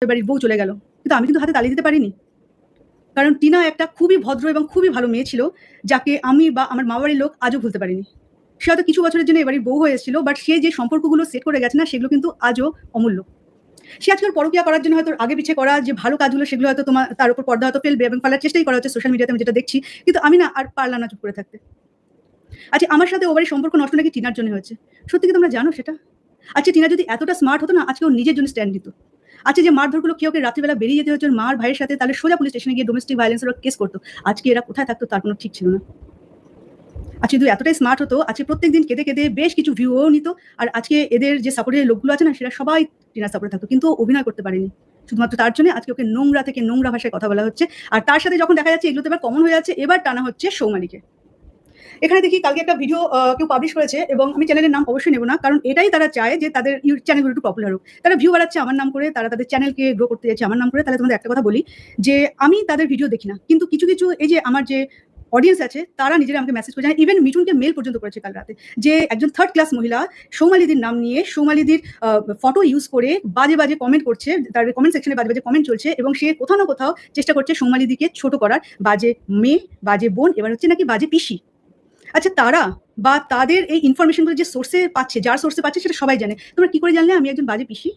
বাড়ির বউ চলে গেল, কিন্তু আমি কিন্তু হাতে তালি দিতে পারিনি। কারণ টিনা একটা খুবই ভদ্র এবং খুবই ভালো মেয়ে ছিল, যাকে আমি বা আমার মা বাড়ির লোক আজও ভুলতে পারিনি। সে হয়তো কিছু বছরের জন্য এবাড়ির বউ হয়ে এসেছিল, বাট সে যে সম্পর্কগুলো সেট করে গেছে না, সেগুলো কিন্তু আজও অমূল্য। সে আজকাল পরকীয়া করার জন্য হয়তো আগে পিছিয়ে করা যে ভালো কাজগুলো, সেগুলো হয়তো তার উপর পর্দা হয়তো ফেলবে এবং ফেলার চেষ্টাই করা হচ্ছে সোশ্যাল মিডিয়াতে, আমি যেটা দেখছি। কিন্তু আমি না আর পারলাম না চুপ করে থাকতে। আচ্ছা, আমার সাথে ও বাড়ির সম্পর্ক নষ্ট নাকি টিনার জন্য হয়েছে। সত্যি কি তোমরা জানো সেটা? আচ্ছা, টিনা যদি এতটা স্মার্ট হতো না, আজকে ও নিজের জন্য স্ট্যান্ড নিত। আচ্ছা, যে মারধরগুলো কেউ রাত্রিবেলা বেরিয়ে যেতে হচ্ছে ওর মার ভাইয়ের সাথে, তাহলে সোজা পুলিশ স্টেশনে গিয়ে ডোমেস্টিক ভায়োলেন্সের কেস করতো। আজকে এরা কোথায় থাকতো তার কোনো ঠিক ছিল না। আজকে যদি এতটাই স্মার্ট হতো, আজকে প্রত্যেকদিন কেঁদে কেঁদে বেশ কিছু ভিউও নিত। আর আজকে এদের যে সাপোর্টের লোকগুলো আছে না, সেটা সবাই টিনার সাপোর্টে থাকতো, কিন্তু অভিনয় করতে পারেনি। শুধুমাত্র তার জন্য আজকে ওকে নোংরা থেকে নোংরা ভাষায় কথা বলা হচ্ছে। আর তার সাথে যখন দেখা যাচ্ছে এগুলো তো এবার কমন হয়ে যাচ্ছে, এবার টানা হচ্ছে সৌমালিকে। এখানে দেখি কালকে একটা ভিডিও কেউ পাবলিশ করেছে, এবং আমি চ্যানেলের নাম অবশ্যই নেব না, কারণ এটাই তারা চায় যে তাদের চ্যানেলগুলো একটু পপুলার হোক। তারা ভিউ বাড়াচ্ছে আমার নাম করে, তারা তাদের চ্যানেলকে গ্রো করতে যাচ্ছে আমার নাম করে। তাহলে তোমাদের একটা কথা বলি, যে আমি তাদের ভিডিও দেখি না, কিন্তু কিছু কিছু এই যে আমার যে অডিয়েন্স আছে, তারা নিজেরা আমাকে মেসেজ করে জানায়, ইভেন মিঠুনকে মেল পর্যন্ত করেছে কাল রাতে, যে একজন থার্ড ক্লাস মহিলা সৌমালিদির নাম নিয়ে সৌমালিদির ফটো ইউজ করে বাজে বাজে কমেন্ট করছে, তার কমেন্ট সেকশনে বাজে বাজে কমেন্ট চলছে, এবং সে কোথাও না কোথাও চেষ্টা করছে সৌমালিদিকে ছোট করার। বাজে মেয়ে, বাজে বোন, এবার হচ্ছে নাকি বাজে পিসি। আচ্ছা, তারা বা তাদের এই ইনফরমেশনগুলো যে সোর্সে পাচ্ছে, যার সোর্সে পাচ্ছে, সেটা সবাই জানে। তোমরা কি করে জানলে আমি একজন বাজে পিসি?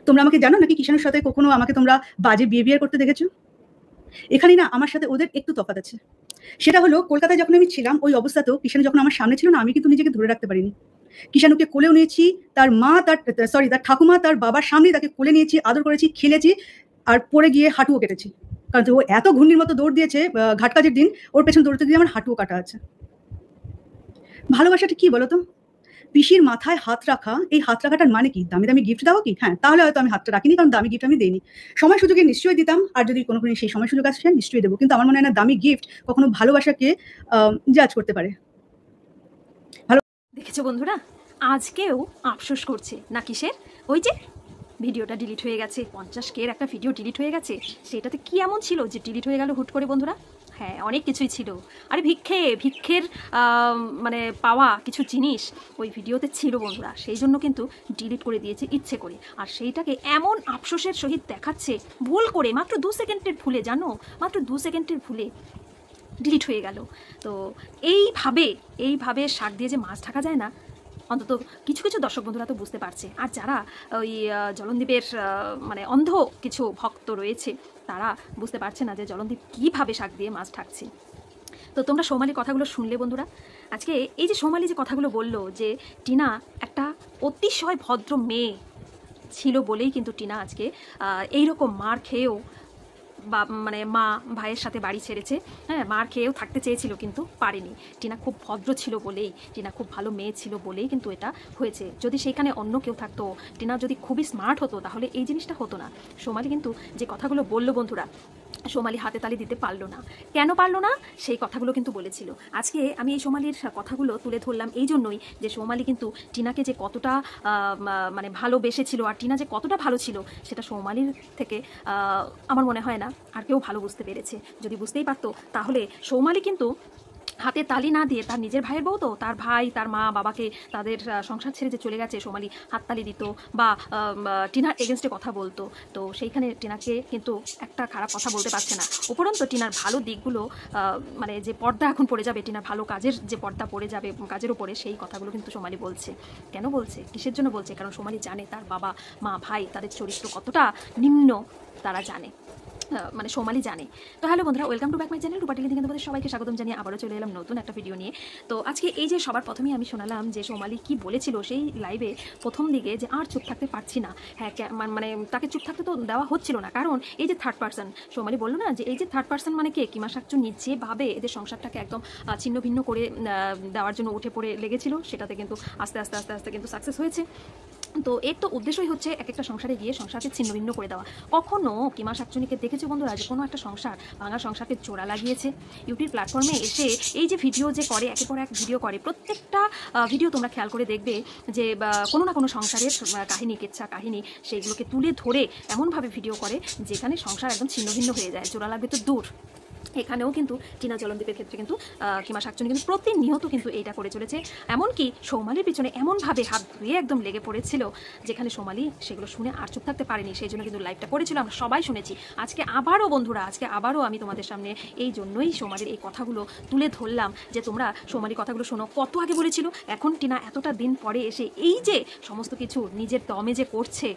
তোমরা আমাকে জানো নাকি কিষাণের সাথে কখনো আমাকে তোমরা বাজে বিহেভিয়ার করতে দেখেছো? এখানেই না আমার সাথে ওদের একটু তফাৎ আছে। সেটা হলো, কলকাতায় যখন আমি ছিলাম ওই অবস্থাতেও কিষাণু যখন আমার সামনে ছিল না, আমি কিন্তু নিজেকে ধরে রাখতে পারিনি। কিষাণুকে কোলেও নিয়েছি, তার মা তার ঠাকুমা তার বাবার সামনে তাকে কোলে নিয়েছি, আদর করেছি, খেলেছি, আর পড়ে গিয়ে হাঁটুও কেটেছি। কারণ ও এত ঘূর্ণির মতো দৌড় দিয়েছে ঘাটকাজের দিন, ওর পেছন দৌড়তে গিয়ে আমার হাঁটুও কাটা আছে। ভালোবাসাটা কি বলতো? পিসির মাথায় হাত রাখা, এই হাত রাখাটার মানে কি? দামি দামি গিফট দাও কি? হ্যাঁ, তাহলে হয়তো আমি হাতটা রাখিনি, কারণ দামি গিফট আমি দেইনি। সময় সুযোগে নিশ্চয়ই দিতাম, আর যদি কোনো সেই সময় সুযোগ আসে নিশ্চয়ই দেবো। কিন্তু আমার মনে হয় না দামি গিফট কখনো ভালোবাসাকে জাজ করতে পারে। দেখেছো বন্ধুরা, আজকেও আফসোস করছে না কিসের? ওই যে ভিডিওটা ডিলিট হয়ে গেছে, 50K একটা ভিডিও ডিলিট হয়ে গেছে। সেটাতে কি এমন ছিল যে ডিলিট হয়ে গেল হুট করে বন্ধুরা? হ্যাঁ, অনেক কিছুই ছিল। আরে ভিক্ষের মানে পাওয়া কিছু জিনিস ওই ভিডিওতে ছিল বন্ধুরা, সেই জন্য কিন্তু ডিলিট করে দিয়েছে ইচ্ছে করে। আর সেইটাকে এমন আফসোসের সহিত দেখাচ্ছে, ভুল করে, মাত্র 2 সেকেন্ডের ভুলে, জানো, মাত্র 2 সেকেন্ডের ভুলে ডিলিট হয়ে গেল। তো এইভাবে শাক দিয়ে যে মাছ ঢাকা যায় না, অন্তত কিছু কিছু দর্শক বন্ধুরা তো বুঝতে পারছে। আর যারা ওই জলনদীপের মানে অন্ধ কিছু ভক্ত রয়েছে, তারা বুঝতে পারছে না যে জলনদীপ কীভাবে শাক দিয়ে মাছ ঢাকছে। তো তোমরা সৌমালির কথাগুলো শুনলে বন্ধুরা। আজকে এই যে সৌমালি যে কথাগুলো বললো, যে টিনা একটা অতিশয় ভদ্র মেয়ে ছিল বলেই কিন্তু টিনা আজকে এইরকম মার খেয়েও বা মানে মা ভাইয়ের সাথে বাড়ি ছেড়েছে। হ্যাঁ, মার খেয়েও থাকতে চেয়েছিল কিন্তু পারেনি। টিনা খুব ভদ্র ছিল বলেই, টিনা খুব ভালো মেয়ে ছিল বলেই কিন্তু এটা হয়েছে। যদি সেইখানে অন্য কেউ থাকতো, টিনা যদি খুবই স্মার্ট হতো, তাহলে এই জিনিসটা হতো না। সৌমালি কিন্তু যে কথাগুলো বললো বন্ধুরা, সৌমালি হাতে তালি দিতে পারলো না। কেন পারলো না সেই কথাগুলো কিন্তু বলেছিল। আজকে আমি এই সৌমালির কথাগুলো তুলে ধরলাম এই জন্যই, যে সৌমালি কিন্তু টিনাকে যে কতটা মানে ভালোবেসেছিল, আর টিনা যে কতটা ভালো ছিল, সেটা সৌমালির থেকে আমার মনে হয় না আর কেউ ভালো বুঝতে পেরেছে। যদি বুঝতেই পারতো, তাহলে সৌমালি কিন্তু হাতে তালি না দিয়ে, তার নিজের ভাইয়ের বউ তো, তার ভাই তার মা বাবাকে তাদের সংসার ছেড়ে যে চলে গেছে, সৌমালি হাততালি দিত বা টিনার এগেনস্টে কথা বলতো। তো সেইখানে টিনাকে কিন্তু একটা খারাপ কথা বলতে পারছে না। উপরন্তু টিনার ভালো দিকগুলো মানে যে পর্দা এখন পড়ে যাবে, টিনার ভালো কাজের যে পর্দা পড়ে যাবে কাজের উপরে, সেই কথাগুলো কিন্তু সৌমালি বলছে। কেন বলছে, কিসের জন্য বলছে? কারণ সৌমালি জানে তার বাবা মা ভাই তাদের চরিত্র কতটা নিম্ন, তারা জানে, মানে সৌমালি জানে। তো হ্যালো বন্ধুরা, welcome to back my channel রূপাটিলি থেকে তোমাদের সবাইকে স্বাগতম জানিয়ে আবারও চলে এলাম নতুন একটা ভিডিও নিয়ে। তো আজকে এই যে সবার প্রথমেই আমি শোনালাম যে সৌমালি কি বলেছিল সেই লাইভে প্রথম দিকে, যে আর চুপ থাকতে পারছি না। হ্যাঁ, মানে তাকে চুপ থাকতে তো দেওয়া হচ্ছিল না, কারণ এই যে থার্ড পার্সন, সৌমালি বললো না যে এই যে থার্ড পার্সন মানে কে, কিমা শাকচু যেভাবে এদের সংসারটাকে একদম ছিন্ন ভিন্ন করে দেওয়ার জন্য উঠে পড়ে লেগেছিল, সেটাতে কিন্তু আস্তে আস্তে আস্তে আস্তে কিন্তু সাকসেস হয়েছে। তো এর তো উদ্দেশ্যই হচ্ছে এক একটা সংসারে গিয়ে সংসারকে ছিন্ন ভিন্ন করে দেওয়া। কখনো কিমা শাকচুনিকে দেখেছো বন্ধুরা যে কোনো একটা সংসার, ভাঙা সংসারকে জোড়া লাগিয়েছে? ইউটিউব প্ল্যাটফর্মে এসে এই যে ভিডিও যে করে, একের পর এক ভিডিও করে, প্রত্যেকটা ভিডিও তোমরা খেয়াল করে দেখবে যে কোনো না কোনো সংসারের কাহিনী, কেচ্ছা কাহিনী, সেইগুলোকে তুলে ধরে এমনভাবে ভিডিও করে যেখানে সংসার একদম ছিন্ন ভিন্ন হয়ে যায়। জোড়া লাগবে তো দূর, এখানেও কিন্তু টিনা জলনদীপের ক্ষেত্রে কিন্তু কিংবা শাকচুনি কিন্তু প্রতিনিয়ত কিন্তু এইটা করে চলেছে। এমনকি সৌমালির পিছনে এমনভাবে হাত ধুয়ে একদম লেগে পড়েছিল, যেখানে সৌমালি সেগুলো শুনে আর চুপ থাকতে পারেনি, সেই জন্য কিন্তু লাইভটা করেছিল, আমরা সবাই শুনেছি। আজকে আবারও বন্ধুরা, আজকে আবারও আমি তোমাদের সামনে এই জন্যই সৌমালির এই কথাগুলো তুলে ধরলাম, যে তোমরা সৌমালির কথাগুলো শোনো। কত আগে বলেছিল, এখন টিনা এতটা দিন পরে এসে এই যে সমস্ত কিছু নিজের দমে যে করছে,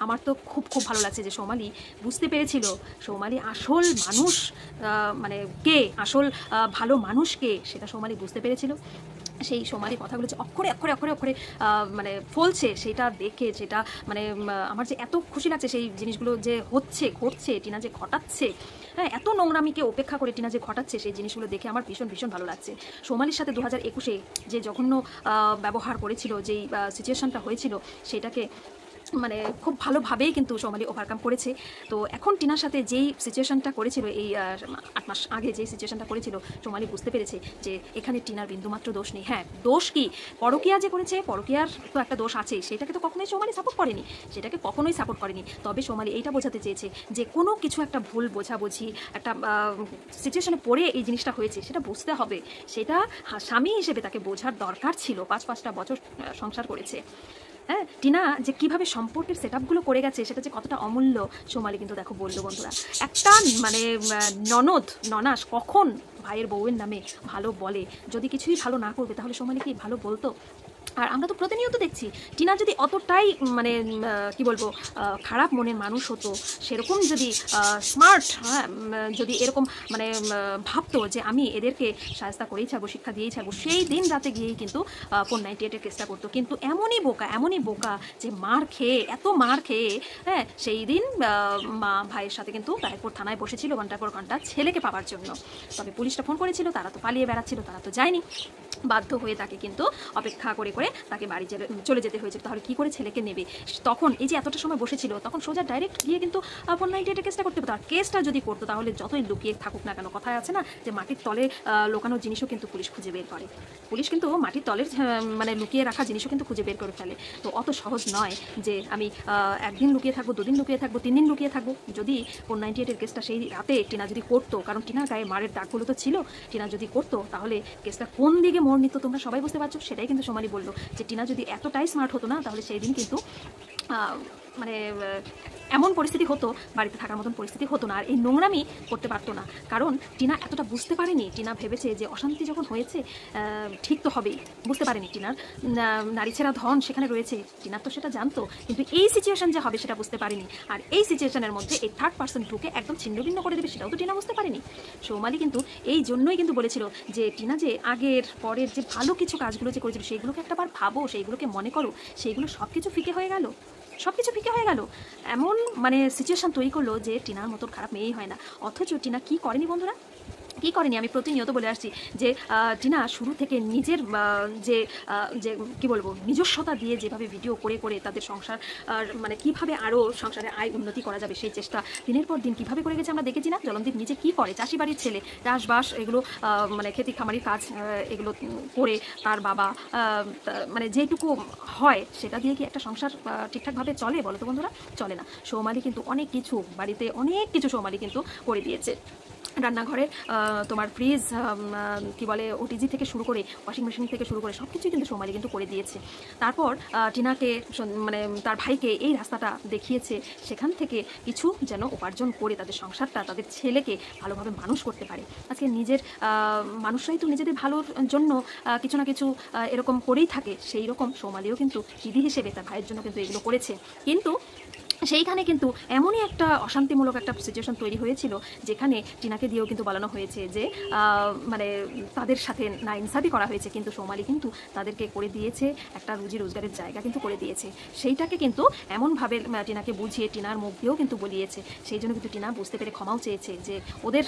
আমার তো খুব খুব ভালো লাগছে যে সৌমালি বুঝতে পেরেছিল সৌমালি আসল মানুষ মানে কে, আসল ভালো মানুষ কে, সেটা সৌমালি বুঝতে পেরেছিল। সেই সৌমালি কথাগুলো যে অক্ষরে অক্ষরে অক্ষরে অক্ষরে মানে ফলছে, সেটা দেখে সেটা মানে আমার যে এত খুশি লাগছে, সেই জিনিসগুলো যে ঘটছে টিনা যে ঘটাচ্ছে, হ্যাঁ, এত নোংরামিকে উপেক্ষা করে টিনা যে ঘটাচ্ছে, সেই জিনিসগুলো দেখে আমার ভীষণ ভীষণ ভালো লাগছে। সৌমালির সাথে 2021-এ যে জঘন্য ব্যবহার করেছিল, যেই সিচুয়েশনটা হয়েছিল, সেটাকে মানে খুব ভালোভাবেই কিন্তু সৌমালি ওভারকাম করেছে। তো এখন টিনার সাথে যেই সিচুয়েশনটা করেছিল, এই 8 মাস আগে যেই সিচুয়েশনটা করেছিল, সৌমালি বুঝতে পেরেছে যে এখানে টিনার বিন্দুমাত্র দোষ নেই। হ্যাঁ, দোষ কি, পরকীয়া যে করেছে, পরকীয়ার তো একটা দোষ আছেই, সেটাকে তো কখনোই সৌমালি সাপোর্ট করেনি, সেটাকে কখনোই সাপোর্ট করেনি। তবে সৌমালি এইটা বোঝাতে চেয়েছে যে কোনো কিছু একটা ভুল বোঝাবুঝি, একটা সিচুয়েশনে পড়ে এই জিনিসটা হয়েছে, সেটা বুঝতে হবে, সেটা স্বামী হিসেবে তাকে বোঝার দরকার ছিল। 5-5টা বছর সংসার করেছে, হ্যাঁ, টিনা যে কিভাবে সম্পর্কের সেট আপগুলো করে গেছে, সেটা যে কতটা অমূল্য সৌমালি কিন্তু দেখো বললো। বন্ধুরা, একটা মানে ননাস কখন ভাইয়ের বউয়ের নামে ভালো বলে? যদি কিছুই ভালো না করবে, তাহলে সৌমালি কি ভালো বলতো? আর আমরা তো প্রতিনিয়ত দেখছি, টিনা যদি অতটাই মানে কি বলবো খারাপ মনের মানুষ হতো, সেরকম যদি স্মার্ট, হ্যাঁ, যদি এরকম মানে ভাবতো যে আমি এদেরকে সাহায্য করেই ছাড়বো, শিক্ষা দিয়েই ছাড়বো, সেই দিন রাতে গিয়েই কিন্তু 498-এর কেসটা করতো। কিন্তু এমনই বোকা যে এত মার খেয়ে, হ্যাঁ, সেই দিন মা ভাইয়ের সাথে কিন্তু ব্যারাকপুর থানায় বসেছিল ঘন্টার পর ঘন্টা ছেলেকে পাওয়ার জন্য। তবে পুলিশটা ফোন করেছিল, তারা তো পালিয়ে বেড়াচ্ছিল, তারা তো যায়নি, বাধ্য হয়ে তাকে কিন্তু অপেক্ষা করে করে তাকে বাড়ি চলে যেতে হয়েছে। তাহলে কি করে ছেলেকে নেবে? তখন এই যে এতটা সময় বসেছিল, তখন সোজা ডাইরেক্ট গিয়ে কিন্তু 498-এর কেসটা করতে পারতো। আর কেসটা যদি করতো, তাহলে যতই লুকিয়ে থাকুক না কেন, কথায় আছে না যে মাটির তলে লোকানো জিনিসও কিন্তু পুলিশ খুঁজে বের করে। পুলিশ কিন্তু মাটির তলের মানে লুকিয়ে রাখা জিনিসও কিন্তু খুঁজে বের করে ফেলে। তো অত সহজ নয় যে আমি একদিন লুকিয়ে থাকবো, 2 দিন লুকিয়ে থাকবো, 3 দিন লুকিয়ে থাকবো। যদি 498-এর কেসটা সেই রাতে টিনা যদি করতো, কারণ টিনার গায়ে মারের দাগগুলো তো ছিল, টিনা যদি করতো, তাহলে কেসটা কোন দিকে মোড় নিত তোমরা সবাই বুঝতে পারছো। সেটাই কিন্তু সৌমালি বললো, যে টিনা যদি এতটাই স্মার্ট হতো না, তাহলে সেই দিন কিন্তু মানে এমন পরিস্থিতি হতো, বাড়িতে থাকার মতন পরিস্থিতি হতো না, আর এই নোংরামি করতে পারতো না। কারণ টিনা এতটা বুঝতে পারেনি, টিনা ভেবেছে যে অশান্তি যখন হয়েছে ঠিক তো হবেই, বুঝতে পারেনি টিনার নারী ছেঁড়া ধন সেখানে রয়েছে, টিনার তো সেটা জানতো, কিন্তু এই সিচুয়েশন যে হবে সেটা বুঝতে পারেনি। আর এই সিচুয়েশনের মধ্যে এই থার্ড পার্সন ঢুকে একদম ছিন্নভিন্ন করে দেবে, সেটাও তো টিনা বুঝতে পারেনি। সৌমালি কিন্তু এই জন্যই কিন্তু বলেছিল যে টিনা যে আগের পরের যে ভালো কিছু কাজগুলো যে করেছিল, সেইগুলোকে একটাবার ভাবো, সেইগুলোকে মনে করো, সেইগুলো সব কিছু ফিকে হয়ে গেল, এমন মানে সিচুয়েশন তৈরি করলো যে টিনার মতো খারাপ মেয়েই হয় না। অথচ টিনা কি করেনি বন্ধুরা, কি করেনি? আমি প্রতিনিয়ত বলে আসছি যে টিনা শুরু থেকে নিজের যে কি বলবো নিজস্বতা দিয়ে যেভাবে ভিডিও করে করে তাদের সংসার মানে কিভাবে আরও সংসারে আয় উন্নতি করা যাবে, সেই চেষ্টা দিনের পর দিন কিভাবে করে গেছে আমরা দেখেছি না। জলনদীপ নিজে কি করে, চাষি বাড়ির ছেলে, চাষবাস এগুলো মানে খেতি খামারির কাজ এগুলো করে তার বাবা মানে যেটুকু হয় সেটা দিয়ে কি একটা সংসার ঠিকঠাকভাবে চলে বলো তো বন্ধুরা? চলে না। সৌমালি কিন্তু অনেক কিছু বাড়িতে অনেক কিছু সৌমালি কিন্তু করে দিয়েছে। রান্নাঘরের তোমার ফ্রিজ কি বলে ওটিজি থেকে শুরু করে ওয়াশিং মেশিন থেকে শুরু করে সব কিছুই কিন্তু সৌমালি কিন্তু করে দিয়েছে। তারপর টিনাকে মানে তার ভাইকে এই রাস্তাটা দেখিয়েছে, সেখান থেকে কিছু যেন উপার্জন করে তাদের সংসারটা, তাদের ছেলেকে ভালোভাবে মানুষ করতে পারে। আজকে নিজের মানুষরাই তো নিজেদের ভালোর জন্য কিছু না কিছু এরকম করেই থাকে, সেই রকম সৌমালিও কিন্তু দিদি হিসেবে তার ভাইয়ের জন্য কিন্তু এগুলো করেছে। কিন্তু সেইখানে কিন্তু এমনই একটা অশান্তিমূলক একটা সিচুয়েশন তৈরি হয়েছিল, যেখানে টিনাকে দিয়েও কিন্তু বলানো হয়েছে যে মানে তাদের সাথে না ইনসাফি করা হয়েছে, কিন্তু সৌমালি কিন্তু তাদেরকে করে দিয়েছে একটা রুজি রোজগারের জায়গা কিন্তু করে দিয়েছে। সেইটাকে কিন্তু এমনভাবে টিনাকে বুঝিয়ে টিনার মুখ দিয়েও কিন্তু বলিয়েছে। সেই জন্য কিন্তু টিনা বুঝতে পেরে ক্ষমাও চেয়েছে যে ওদের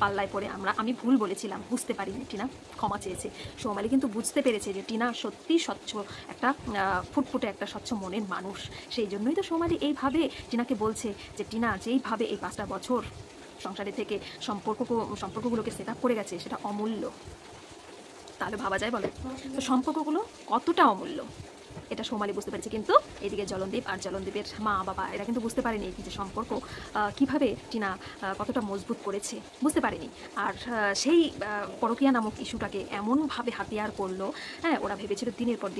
পাল্লায় পড়ে আমি ভুল বলেছিলাম, বুঝতে পারিনি, টিনা ক্ষমা চেয়েছে। সৌমালি কিন্তু বুঝতে পেরেছে যে টিনা সত্যি স্বচ্ছ একটা ফুটফুটে একটা স্বচ্ছ মনের মানুষ। সেই জন্যই তো সৌমালি এইভাবে টিনাকে বলছে যে টিনা যেইভাবে এই 5টা বছর সংসারে থেকে সম্পর্কগুলোকে সেট আপ করে গেছে, সেটা অমূল্য। তাহলে ভাবা যায় বলো তো সম্পর্কগুলো কতটা অমূল্য। এটা সোমালি বুঝতে পেরেছে, কিন্তু এদিকে জলনদীপ আর জলনদীপের মা বাবা এরা কিন্তু বুঝতে পারেনি কি যে সম্পর্ক কিভাবে টিনা কতটা মজবুত করেছে, বুঝতে পারেনি। আর সেই পরকীয়া নামক ইস্যুটাকে এমনভাবে হাতিয়ার করলো, হ্যাঁ, ওরা ভেবেছিল দিনের পর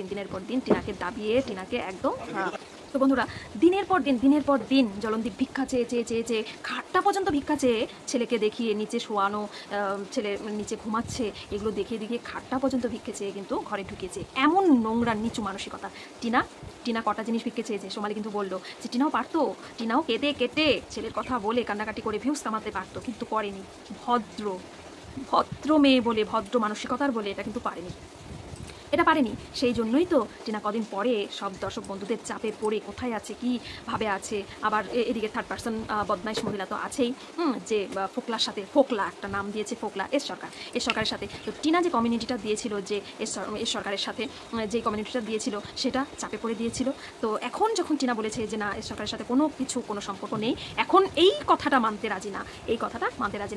দিন টিনাকে দাবিয়ে টিনাকে একদম তো বন্ধুরা, দিনের পর দিন জলনদীপ ভিক্ষা চেয়ে খাটটা পর্যন্ত ভিক্ষা চেয়ে ছেলেকে দেখিয়ে নিচে শোয়ানো, ছেলে নিচে ঘুমাচ্ছে, এগুলো দেখিয়ে খাটটা পর্যন্ত ভিক্ষে চেয়ে কিন্তু ঘরে ঢুকেছে। এমন নোংরা নিচু মানসিকতা। টিনা কটা জিনিস ভিক্ষে চেয়েছে, সোমালি কিন্তু বললো যে টিনাও পারতো, টিনাও কেটে ছেলের কথা বলে কান্নাকাটি করে ভিউজ কামাতে পারতো, কিন্তু করেনি। ভদ্র মেয়ে বলে, ভদ্র মানসিকতার বলে এটা কিন্তু পারেনি। সেই জন্যই তো টিনা কদিন পরে সব দর্শক বন্ধুদের চাপে পড়ে কোথায় আছে, কি ভাবে আছে। আবার এদিকে থার্ড পার্সন বদমাইশ মহিলা তো আছেই, যে ফোকলার সাথে, ফোকলা একটা নাম দিয়েছে, ফোকলা এস সরকারের সাথে। তো টিনা যে কমিউনিটিটা দিয়েছিল, যে এস সরকারের সাথে যে কমিউনিটিটা দিয়েছিল, সেটা চাপে পড়ে দিয়েছিল। তো এখন যখন টিনা বলেছে যে না, এস সরকারের সাথে কোনো সম্পর্ক নেই, এখন এই কথাটা মানতে রাজি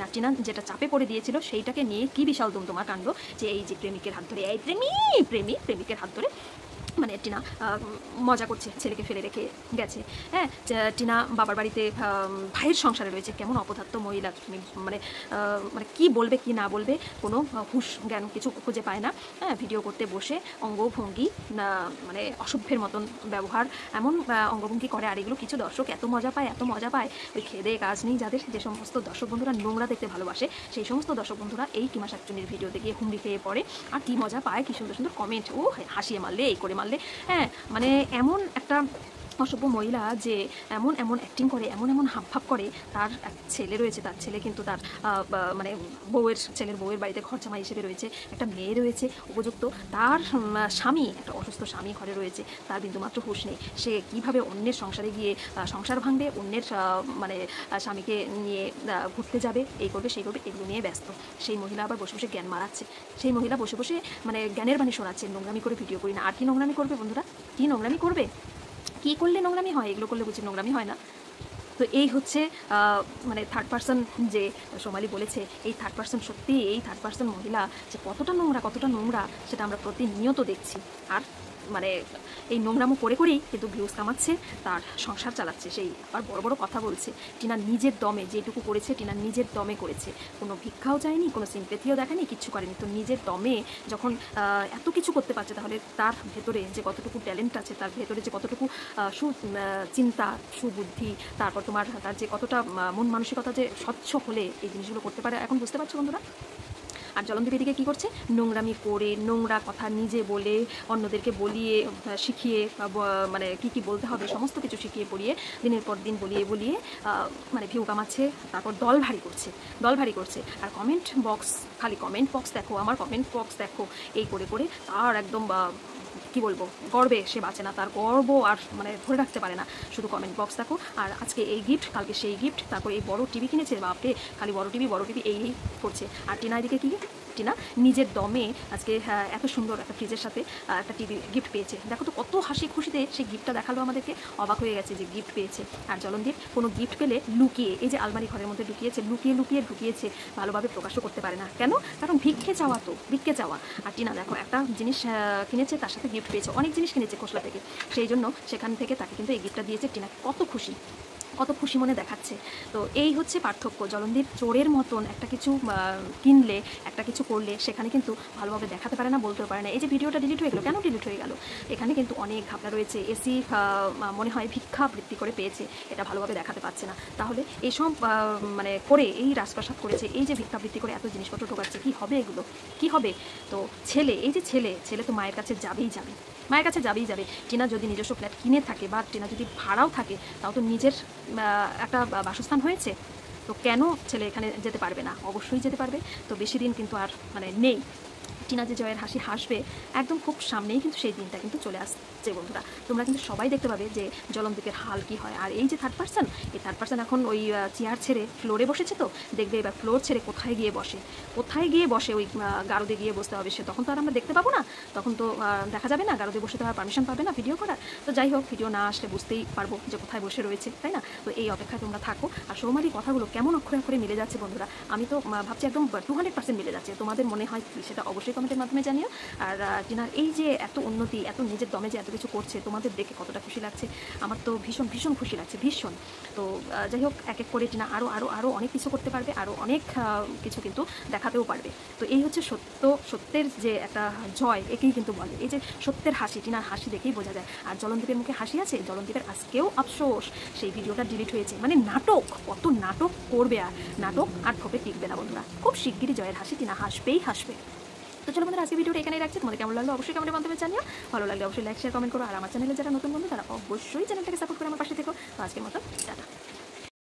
না। টিনা যেটা চাপে পড়ে দিয়েছিল সেইটাকে নিয়ে কি বিশাল দুমদুমা কাণ্ড, যে এই যে প্রেমিকের হাত ধরে, এই প্রেমিকের হাত ধরে মানে টিনা মজা করছে, ছেলেকে ফেলে রেখে গেছে। হ্যাঁ, টিনা বাবার বাড়িতে ভাইয়ের সংসারে রয়েছে। কেমন অপদার্থ মহিলা, মানে মানে কি বলবে কি না বলবে, কোনো হুঁশ জ্ঞান কিছু খুঁজে পায় না। হ্যাঁ, ভিডিও করতে বসে অঙ্গভঙ্গি মানে অসভ্যের মতন ব্যবহার, এমন অঙ্গভঙ্গি করে। আর এগুলো কিছু দর্শক এত মজা পায়, ওই খেদে কাজ নেই যাদের, যে সমস্ত দর্শক বন্ধুরা নোংরা দেখতে ভালোবাসে, সেই সমস্ত দর্শক বন্ধুরা এই কিমা শাকচুনির ভিডিওতে গিয়ে হুমড়ি খেয়ে পড়ে। আর কি মজা পায়, কি সুন্দর সুন্দর কমেন্ট, ও হাসিয়ে মারলে, এই করে মারলে। হ্যাঁ, মানে এমন একটা অসভ্য মহিলা যে এমন অ্যাক্টিং করে, এমন হাবভাব করে। তার এক ছেলে রয়েছে, তার ছেলে কিন্তু তার মানে ছেলের বউয়ের বাড়িতে ঘর জামাই হিসেবে রয়েছে, একটা মেয়ে রয়েছে উপযুক্ত, তার স্বামী, একটা অসুস্থ স্বামী ঘরে রয়েছে, তার বিন্দুমাত্র হুঁশ নেই। সে কিভাবে অন্যের সংসারে গিয়ে সংসার ভাঙবে, অন্যের মানে স্বামীকে নিয়ে ঘুরতে যাবে, এই করবে সেই করবে, এগুলো নিয়ে ব্যস্ত। সেই মহিলা আবার বসে বসে জ্ঞান মারাচ্ছে, সেই মহিলা বসে বসে মানে জ্ঞানের বাণী শোনাচ্ছে। নোংরামি করে ভিডিও করি না, আর কি নোংরামি করবে বন্ধুরা, কি নোংরামি করবে, কি করলে নোংরামি হয়, এগুলো করলে বুঝি নোংরামি হয় না। তো এই হচ্ছে মানে থার্ড পার্সন, যে সোমালি বলেছে এই থার্ড পার্সন, সত্যি এই থার্ড পার্সন মহিলা যে কতটা নোংরা সেটা আমরা প্রতিনিয়ত দেখছি। আর মানে এই নোংরামো করেই কিন্তু ভিউজ কামাচ্ছে, তার সংসার চালাচ্ছে। সেই আবার বড় কথা বলছে, টিনা নিজের দমে যেটুকু করেছে, টিনা নিজের দমে করেছে, কোনো ভিক্ষাও চায়নি, কোনো সিম্পেথিও দেখায়নি, কিচ্ছু করেনি। তো নিজের দমে যখন এত কিছু করতে পারছে, তাহলে তার ভেতরে যে কতটুকু ট্যালেন্ট আছে, তার ভেতরে যে কতটুকু চিন্তা, সুবুদ্ধি, তারপর তার যে কতটা মন মানসিকতা যে স্বচ্ছ হলে এই জিনিসগুলো করতে পারে, এখন বুঝতে পারছো বন্ধুরা। আর জলনদীপ এদিকে কী করছে, নোংরামি করে, নোংরা কথা নিজে বলে, অন্যদেরকে বলিয়ে শিখিয়ে, মানে কী বলতে হবে সমস্ত কিছু শিখিয়ে পড়িয়ে, দিনের পর দিন বলিয়ে মানে ভিউ কামাচ্ছে। তারপর দল ভারী করছে। আর কমেন্ট বক্স, খালি কমেন্ট বক্স দেখো, আমার কমেন্ট বক্স দেখো, এই করে তার একদম কি বলবো, গর্বে সে বাঁচে না, তার গর্ব আর মানে ধরে রাখতে পারে না। শুধু কমেন্ট বক্স দেখো, আর আজকে এই গিফট, কালকে সেই গিফট, তারপর এই বড় টিভি কিনেছে, বাপরে খালি বড় টিভি এই করছে। আর টিনা এদিকে কি, টিনা নিজের দমে আজকে এত সুন্দর একটা ফ্রিজের সাথে একটা টিভি গিফট পেয়েছে। দেখো তো কত হাসি খুশিতে সেই গিফটটা দেখালো আমাদেরকে, অবাক হয়ে গেছে যে গিফট পেয়েছে। আর জলনদীপ কোনো গিফট পেলে লুকিয়ে, এই যে আলমারি ঘরের মধ্যে লুকিয়ে ঢুকিয়েছে, ভালোভাবে প্রকাশও করতে পারে না। কেন? কারণ ভিক্ষে চাওয়া। আর টিনা দেখো একটা জিনিস কিনেছে, তার সাথে গিফট পেয়েছে, অনেক জিনিস কিনেছে খোসলা থেকে, সেই জন্য সেখান থেকে তাকে কিন্তু এই গিফটটা দিয়েছে। টিনা কত খুশি মনে দেখাচ্ছে। তো এই হচ্ছে পার্থক্য। জলনদীপ চোরের মতন একটা কিছু কিনলে, একটা কিছু করলে, সেখানে কিন্তু ভালোভাবে দেখাতে পারে না, বলতেও পারে না। এই যে ভিডিওটা ডিলিট হয়ে গেলো, কেন ডিলিট হয়ে গেল? এখানে কিন্তু অনেক ঘাপলা রয়েছে। এসি মনে হয় ভিক্ষাবৃত্তি করে পেয়েছে, এটা ভালোভাবে দেখাতে পারছে না। তাহলে এইসব মানে করে, এই রাজপ্রাসাদ করেছে, এই যে ভিক্ষাবৃত্তি করে এত জিনিসপত্র ঢোকাচ্ছে, কী হবে এগুলো, কী হবে? তো ছেলে তো মায়ের কাছে যাবেই। টিনা যদি নিজস্ব ফ্ল্যাট কিনে থাকে, বা টিনা যদি ভাড়াও থাকে, তাও তো নিজের একটা বাসস্থান হয়েছে। তো কেন ছেলে এখানে যেতে পারবে না? অবশ্যই যেতে পারবে। তো বেশি দিন কিন্তু আর মানে নেই। টিনা যে জয়ের হাসি হাসবে, একদম খুব সামনেই কিন্তু সেই দিনটা কিন্তু চলে আসছে বন্ধুরা। তোমরা কিন্তু সবাই দেখতে পাবে যে জলনদীপের হাল কি হয়। আর এই যে থার্ড পার্সন এখন ওই চেয়ার ছেড়ে ফ্লোরে বসেছে, তো দেখবে এবার ফ্লোর ছেড়ে কোথায় গিয়ে বসে, ওই গারদে গিয়ে বসতে হবে। সে তখন তো আর আমরা দেখতে পাবো না, তখন তো দেখা যাবে না, গারদে বসে তো আর পারমিশন পাবে না ভিডিও করার। তো যাই হোক, ভিডিও না আসলে বুঝতেই পারবো যে কোথায় বসে রয়েছে, তাই না? তো এই অপেক্ষায় তোমরা থাকো। আর সৌমালির কথাগুলো কেমন অক্ষরে মিলে যাচ্ছে বন্ধুরা, আমি তো ভাবছি একদম 200% মিলে যাচ্ছে। তোমাদের মনে হয় সেটা অবশ্যই কমেন্টের মাধ্যমে জানিও। আর টিনার এই যে এত উন্নতি, এত নিজের দমে যে এত কিছু করছে, তোমাদের দেখে কতটা খুশি লাগছে। আমার তো ভীষণ ভীষণ খুশি লাগছে, ভীষণ। তো যাই হোক, এক এক করে টিনা আরও আরও আরও অনেক কিছু করতে পারবে, আরও অনেক কিছু কিন্তু দেখাতেও পারবে। তো এই হচ্ছে সত্যের যে একটা জয়, একেই কিন্তু বলে। এই যে সত্যের হাসি, টিনার হাসি দেখেই বোঝা যায়। আর জলনদীপের মুখে হাসি আছে, জলনদীপের আজকেও আফসোস, সেই ভিডিওটা ডিলিট হয়েছে। মানে নাটক, কত নাটক করবে, আর নাটক আর থোপে টিকবে না বন্ধুরা। খুব শিগগিরই জয়ের হাসি টিনা হাসবেই হাসবে। তো চলো বন্ধুরা, আজকে ভিডিওটা এখানেই রাখছি। তোমাদের কেমন লাগলো অবশ্যই কমেন্টে মন্তব্য জানিও। ভালো লাগলে অবশ্যই লাইক শেয়ার কমেন্ট করো। আর আমার চ্যানেলে যারা নতুন বন্ধু তারা অবশ্যই চ্যানেলটাকে সাপোর্ট করে আমার পাশে থেকো। তো আজকের মতো টাটা।